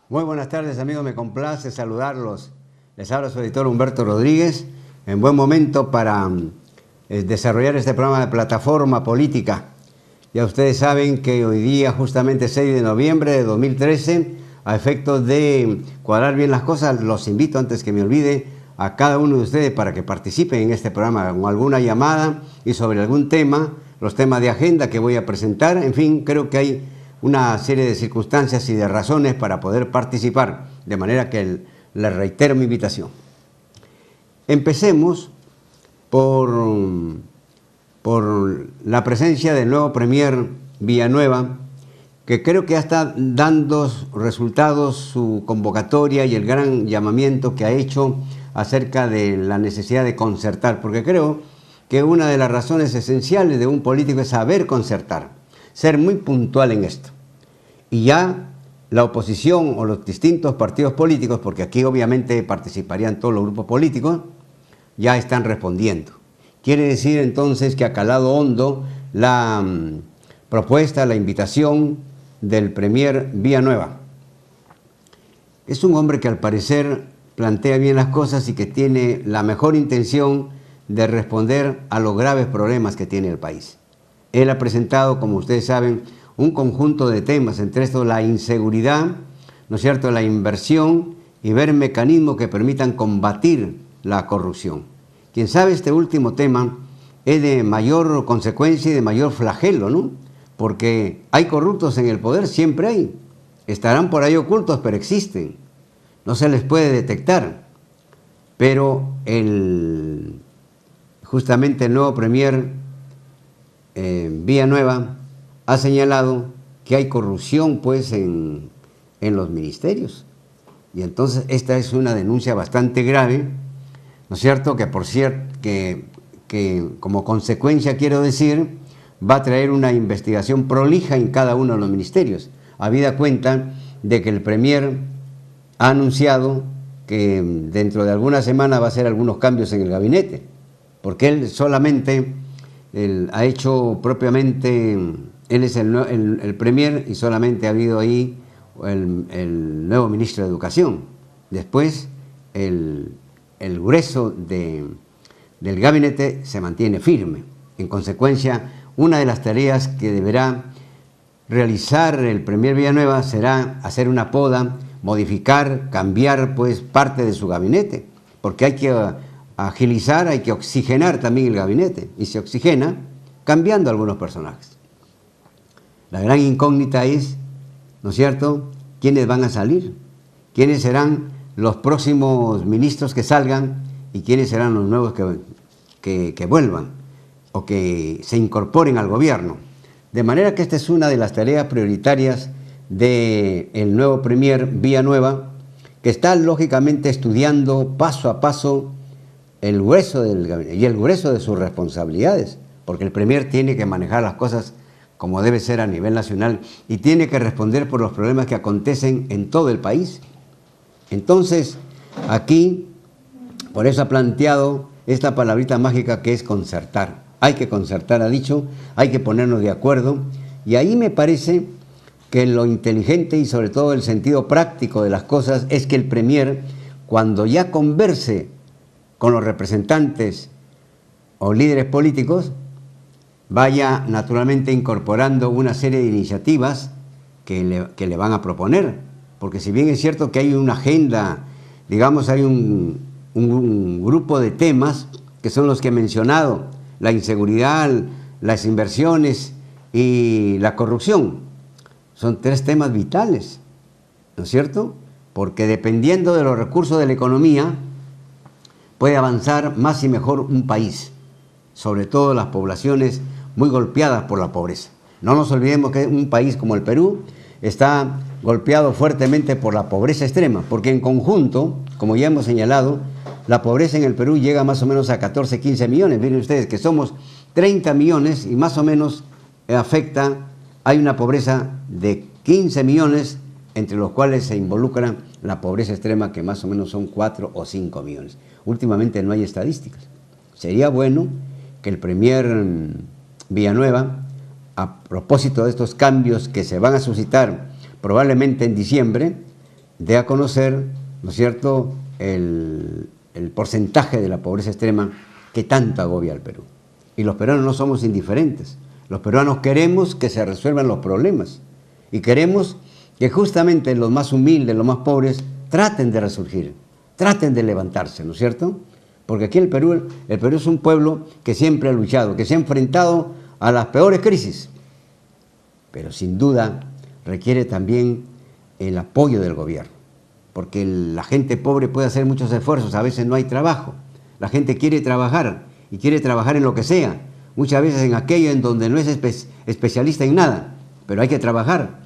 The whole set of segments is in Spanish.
Muy buenas tardes, amigos, me complace saludarlos. Les habla su editor Humberto Rodríguez, en buen momento para desarrollar este programa de plataforma política. Ya ustedes saben que hoy día, justamente 6 de noviembre de 2013, a efectos de cuadrar bien las cosas, los invito, antes que me olvide, a cada uno de ustedes para que participen en este programa con alguna llamada y sobre algún tema, los temas de agenda que voy a presentar. En fin, creo que hay una serie de circunstancias y de razones para poder participar, de manera que les reitero mi invitación. Empecemos por la presencia del nuevo Premier Villanueva, que creo que ya está dando resultados su convocatoria y el gran llamamiento que ha hecho acerca de la necesidad de concertar, porque creo que una de las razones esenciales de un político es saber concertar, ser muy puntual en esto. Y ya la oposición o los distintos partidos políticos, porque aquí obviamente participarían todos los grupos políticos, ya están respondiendo. Quiere decir entonces que ha calado hondo la propuesta, la invitación del Premier Villanueva. Es un hombre que al parecer plantea bien las cosas y que tiene la mejor intención de responder a los graves problemas que tiene el país. Él ha presentado, como ustedes saben, un conjunto de temas, entre estos la inseguridad, ¿no es cierto?, la inversión y ver mecanismos que permitan combatir la corrupción. Quien sabe, este último tema es de mayor consecuencia y de mayor flagelo, ¿no? Porque hay corruptos en el poder, siempre hay. Estarán por ahí ocultos, pero existen. No se les puede detectar. Pero justamente el nuevo Premier Villanueva ha señalado que hay corrupción pues en los ministerios. Y entonces esta es una denuncia bastante grave, ¿no es cierto?, que por cierto, que como consecuencia, quiero decir, va a traer una investigación prolija en cada uno de los ministerios, habida cuenta de que el Premier ha anunciado que dentro de algunas semanas va a hacer algunos cambios en el gabinete, porque él solamente ha hecho propiamente, él es el Premier y solamente ha habido ahí el nuevo ministro de Educación. Después el grueso del gabinete se mantiene firme. En consecuencia, una de las tareas que deberá realizar el Premier Villanueva será hacer una poda, modificar, cambiar pues parte de su gabinete, porque hay que agilizar, hay que oxigenar también el gabinete, y se oxigena cambiando algunos personajes. La gran incógnita es, ¿no es cierto?, quiénes van a salir, quiénes serán los próximos ministros que salgan y quiénes serán los nuevos que vuelvan o que se incorporen al gobierno. De manera que esta es una de las tareas prioritarias del nuevo Premier Villanueva, que está lógicamente estudiando paso a paso el grueso del gabinete y el grueso de sus responsabilidades, porque el Premier tiene que manejar las cosas como debe ser a nivel nacional y tiene que responder por los problemas que acontecen en todo el país. Entonces, aquí, por eso ha planteado esta palabrita mágica que es concertar. Hay que concertar, ha dicho, hay que ponernos de acuerdo, y ahí me parece que lo inteligente y sobre todo el sentido práctico de las cosas es que el Premier, cuando ya converse con los representantes o líderes políticos, vaya naturalmente incorporando una serie de iniciativas que le van a proponer, porque si bien es cierto que hay una agenda, digamos, hay un grupo de temas que son los que he mencionado: la inseguridad, las inversiones y la corrupción. Son tres temas vitales, ¿no es cierto?, porque dependiendo de los recursos de la economía puede avanzar más y mejor un país, sobre todo las poblaciones muy golpeadas por la pobreza. No nos olvidemos que un país como el Perú está golpeado fuertemente por la pobreza extrema, porque en conjunto, como ya hemos señalado, la pobreza en el Perú llega más o menos a 14, 15 millones. Miren ustedes que somos 30 millones y más o menos hay una pobreza de 15 millones, entre los cuales se involucra la pobreza extrema, que más o menos son 4 o 5 millones. Últimamente no hay estadísticas. Sería bueno que el Premier Villanueva, a propósito de estos cambios que se van a suscitar probablemente en diciembre, dé a conocer, ¿no es cierto?, el porcentaje de la pobreza extrema que tanto agobia al Perú. Y los peruanos no somos indiferentes. Los peruanos queremos que se resuelvan los problemas y queremos que justamente los más humildes, los más pobres, traten de resurgir, traten de levantarse, ¿no es cierto? Porque aquí el Perú es un pueblo que siempre ha luchado, que se ha enfrentado a las peores crisis, pero sin duda requiere también el apoyo del gobierno, porque la gente pobre puede hacer muchos esfuerzos, a veces no hay trabajo, la gente quiere trabajar y quiere trabajar en lo que sea, muchas veces en aquello en donde no es especialista en nada, pero hay que trabajar.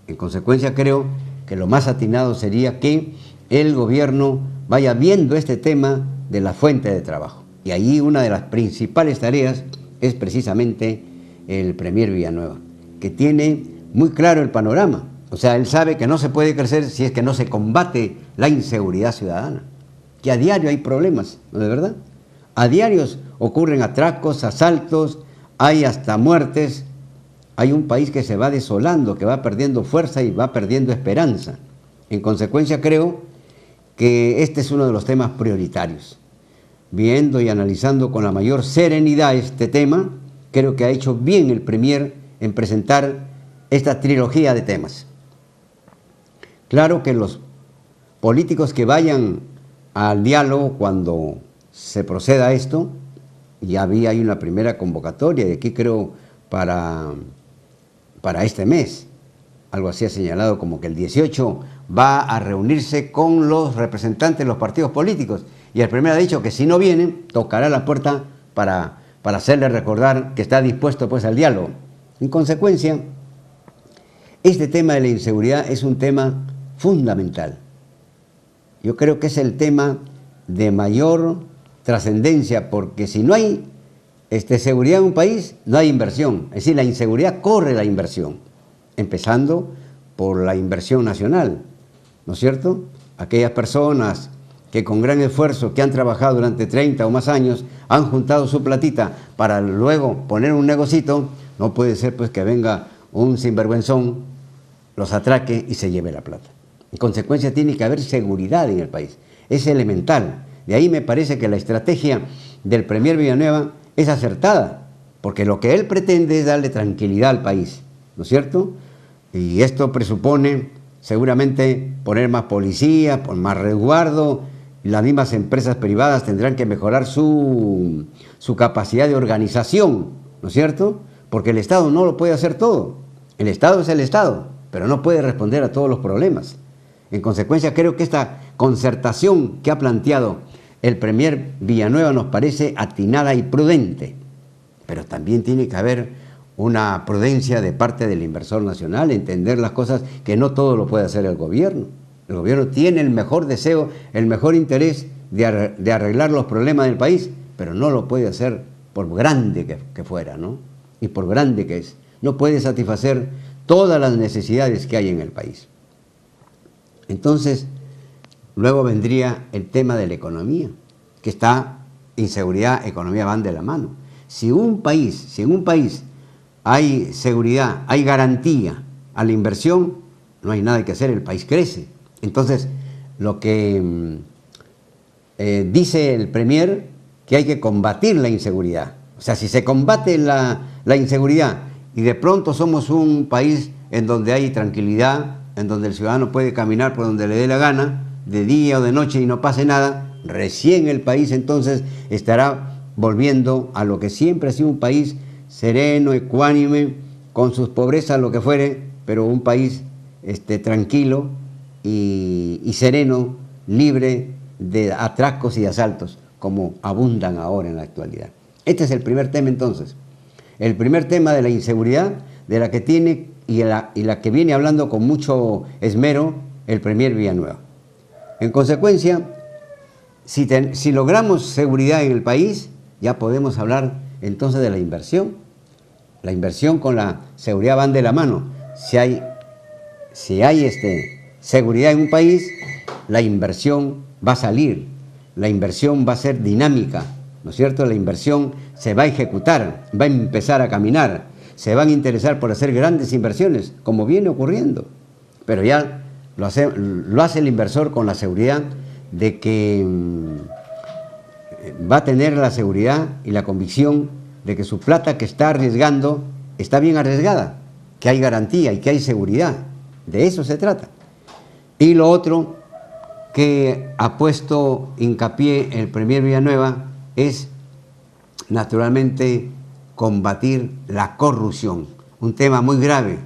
En consecuencia, creo que lo más atinado sería que el gobierno vaya viendo este tema de la fuente de trabajo. Y ahí una de las principales tareas es precisamente el Premier Villanueva, que tiene muy claro el panorama. O sea, él sabe que no se puede crecer si es que no se combate la inseguridad ciudadana, que a diario hay problemas, ¿no es verdad? A diarios ocurren atracos, asaltos, hay hasta muertes. Hay un país que se va desolando, que va perdiendo fuerza y va perdiendo esperanza. En consecuencia, creo que este es uno de los temas prioritarios. Viendo y analizando con la mayor serenidad este tema, creo que ha hecho bien el Premier en presentar esta trilogía de temas. Claro que los políticos que vayan al diálogo cuando se proceda a esto, ya había ahí una primera convocatoria, y aquí creo para este mes, algo así ha señalado como que el 18 va a reunirse con los representantes de los partidos políticos, y el Premier ha dicho que si no vienen, tocará la puerta para hacerle recordar que está dispuesto pues al diálogo. En consecuencia, este tema de la inseguridad es un tema fundamental. Yo creo que es el tema de mayor trascendencia, porque si no hay seguridad en un país, no hay inversión. Es decir, la inseguridad corre la inversión, empezando por la inversión nacional, ¿no es cierto? Aquellas personas que con gran esfuerzo, que han trabajado durante 30 o más años, han juntado su platita para luego poner un negocito, no puede ser pues que venga un sinvergüenzón, los atraque y se lleve la plata. En consecuencia tiene que haber seguridad en el país, es elemental. De ahí me parece que la estrategia del Premier Villanueva es acertada, porque lo que él pretende es darle tranquilidad al país, ¿no es cierto? Y esto presupone seguramente poner más policía, poner más resguardo. Las mismas empresas privadas tendrán que mejorar su capacidad de organización, ¿no es cierto? Porque el Estado no lo puede hacer todo. El Estado es el Estado, pero no puede responder a todos los problemas. En consecuencia, creo que esta concertación que ha planteado el Premier Villanueva nos parece atinada y prudente, pero también tiene que haber una prudencia de parte del inversor nacional, entender las cosas que no todo lo puede hacer el gobierno. El gobierno tiene el mejor deseo, el mejor interés de arreglar los problemas del país, pero no lo puede hacer por grande que fuera, ¿no? Y por grande que es. No puede satisfacer todas las necesidades que hay en el país. Entonces, luego vendría el tema de la economía, que está inseguridad, economía van de la mano. Si en un país hay seguridad, hay garantía a la inversión, no hay nada que hacer, el país crece. Entonces, lo que dice el Premier, que hay que combatir la inseguridad. O sea, si se combate la inseguridad y de pronto somos un país en donde hay tranquilidad, en donde el ciudadano puede caminar por donde le dé la gana, de día o de noche y no pase nada, recién el país entonces estará volviendo a lo que siempre ha sido un país sereno, ecuánime, con sus pobrezas, lo que fuere, pero un país tranquilo y sereno, libre de atracos y de asaltos, como abundan ahora en la actualidad. Este es el primer tema entonces. El primer tema de la inseguridad, de la que tiene y la que viene hablando con mucho esmero el Premier Villanueva. En consecuencia, si logramos seguridad en el país, ya podemos hablar entonces de la inversión. La inversión con la seguridad van de la mano. Si hay seguridad en un país, la inversión va a salir, la inversión va a ser dinámica, ¿no es cierto? La inversión se va a ejecutar, va a empezar a caminar, se van a interesar por hacer grandes inversiones, como viene ocurriendo. Pero ya lo hace el inversor con la seguridad de que va a tener la seguridad y la convicción de que su plata que está arriesgando está bien arriesgada, que hay garantía y que hay seguridad. De eso se trata. Y lo otro que ha puesto hincapié el Premier Villanueva es, naturalmente, combatir la corrupción. Un tema muy grave,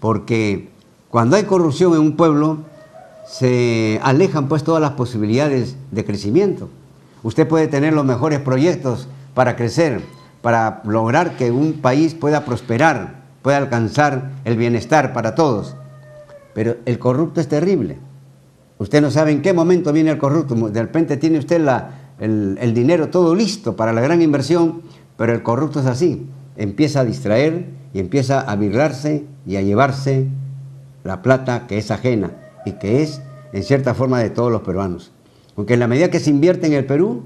porque cuando hay corrupción en un pueblo, se alejan pues todas las posibilidades de crecimiento. Usted puede tener los mejores proyectos para crecer, para lograr que un país pueda prosperar, pueda alcanzar el bienestar para todos. Pero el corrupto es terrible. Usted no sabe en qué momento viene el corrupto. De repente tiene usted el dinero todo listo para la gran inversión, pero el corrupto es así. Empieza a distraer y empieza a virlarse y a llevarse la plata que es ajena y que es, en cierta forma, de todos los peruanos. Porque en la medida que se invierte en el Perú,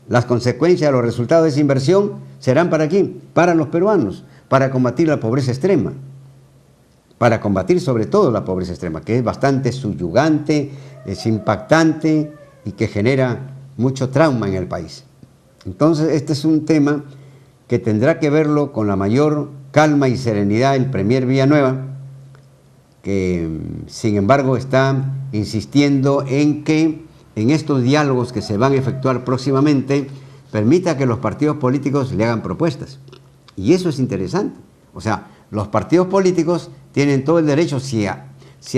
las consecuencias, los resultados de esa inversión serán ¿para quién? Para los peruanos, para combatir la pobreza extrema, para combatir sobre todo la pobreza extrema, que es bastante subyugante, es impactante y que genera mucho trauma en el país. Entonces, este es un tema que tendrá que verlo con la mayor calma y serenidad el Premier Villanueva, que sin embargo está insistiendo en que en estos diálogos que se van a efectuar próximamente permita que los partidos políticos le hagan propuestas. Y eso es interesante. O sea, los partidos políticos tienen todo el derecho, si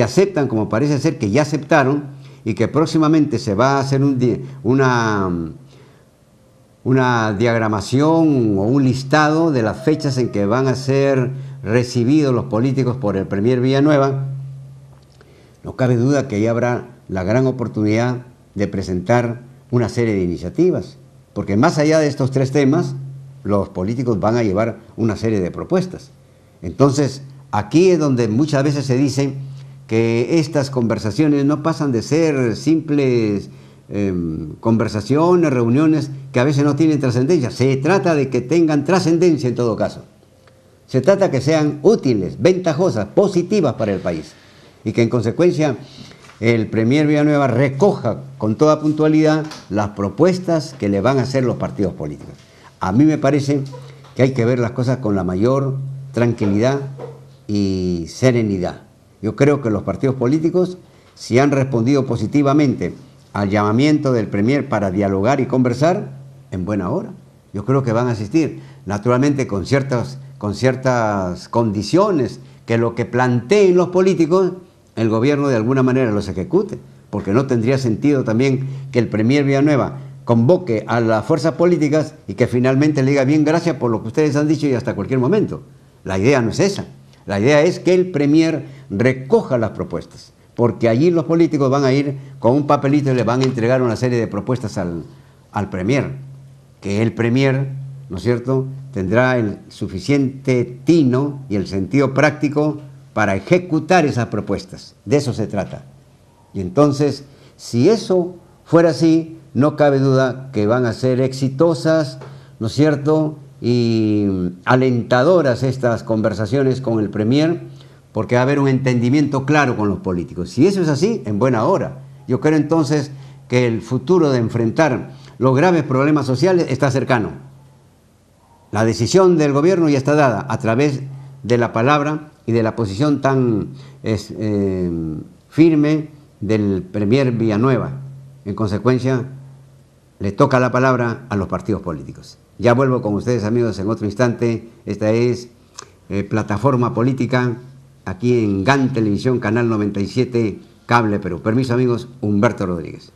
aceptan, como parece ser que ya aceptaron, y que próximamente se va a hacer una diagramación o un listado de las fechas en que van a ser recibidos los políticos por el Premier Villanueva, no cabe duda que ahí habrá la gran oportunidad de presentar una serie de iniciativas, porque más allá de estos tres temas, los políticos van a llevar una serie de propuestas. Entonces, aquí es donde muchas veces se dice que estas conversaciones no pasan de ser simples conversaciones, reuniones que a veces no tienen trascendencia. Se trata de que tengan trascendencia en todo caso. Se trata que sean útiles, ventajosas, positivas para el país. Y que en consecuencia el Premier Villanueva recoja con toda puntualidad las propuestas que le van a hacer los partidos políticos. A mí me parece que hay que ver las cosas con la mayor tranquilidad y serenidad. Yo creo que los partidos políticos, si han respondido positivamente al llamamiento del Premier para dialogar y conversar, en buena hora. Yo creo que van a asistir, naturalmente con ciertas condiciones, que lo que planteen los políticos, el gobierno de alguna manera los ejecute, porque no tendría sentido también que el Premier Villanueva convoque a las fuerzas políticas y que finalmente le diga bien, gracias por lo que ustedes han dicho y hasta cualquier momento. La idea no es esa. La idea es que el Premier recoja las propuestas, porque allí los políticos van a ir con un papelito y le van a entregar una serie de propuestas al Premier, que el Premier, ¿no es cierto?, tendrá el suficiente tino y el sentido práctico para ejecutar esas propuestas. De eso se trata. Y entonces, si eso fuera así, no cabe duda que van a ser exitosas, ¿no es cierto?, y alentadoras estas conversaciones con el Premier, porque va a haber un entendimiento claro con los políticos. Si eso es así, en buena hora. Yo creo entonces que el futuro de enfrentar los graves problemas sociales está cercano. La decisión del gobierno ya está dada a través de la palabra y de la posición tan firme del Premier Villanueva. En consecuencia, le toca la palabra a los partidos políticos. Ya vuelvo con ustedes, amigos, en otro instante. Esta es Plataforma Política, aquí en GAN Televisión, Canal 97, Cable Perú. Permiso, amigos, Humberto Rodríguez.